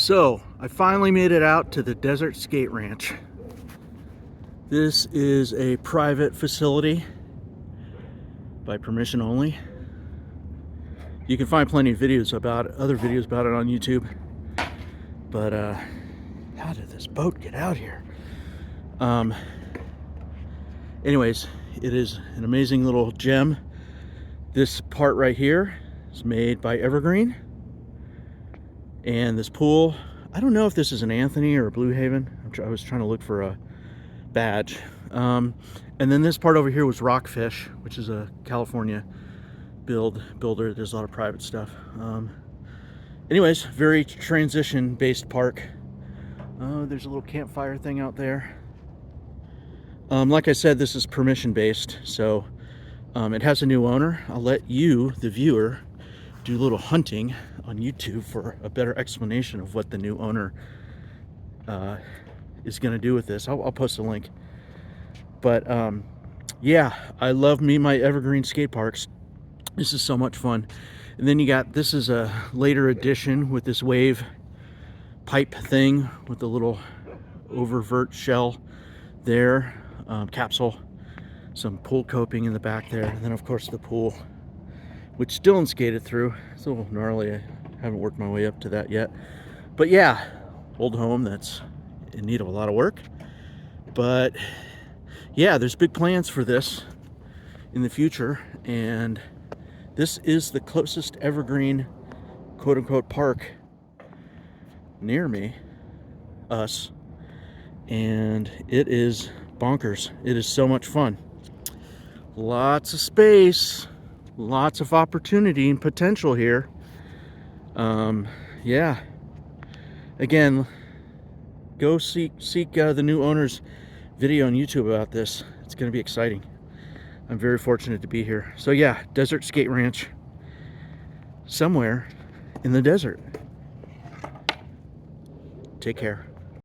So, I finally made it out to the Desert Skate Ranch. This is a private facility, by permission only. You can find plenty of other videos about it on YouTube. But, how did this boat get out here? Anyways, it is an amazing little gem. This part right here is made by Evergreen. And this pool, I don't know if this is an Anthony or a Blue Haven. I was trying to look for a badge. And then this part over here was Rockfish, which is a California builder. There's a lot of private stuff. Anyways, very transition-based park. There's a little campfire thing out there. Like I said, this is permission-based, so it has a new owner. I'll let you, the viewer, do a little hunting on YouTube for a better explanation of what the new owner is going to do with this. I'll post a link. But yeah, I love my Evergreen Skateparks. This is so much fun. And then this is a later edition with this wave pipe thing with the little oververt shell there, capsule, some pool coping in the back there, and then of course the pool, which Dylan skated through. It's a little gnarly. I haven't worked my way up to that yet. But yeah, old home that's in need of a lot of work. But yeah, there's big plans for this in the future, and this is the closest Evergreen quote-unquote park near us, and it is bonkers. It is so much fun. Lots of space, lots of opportunity and potential here. Yeah, again, go seek the new owner's video on YouTube about this. It's going to be exciting. I'm very fortunate to be here. So yeah, Desert Skate Ranch, somewhere in the desert. Take care.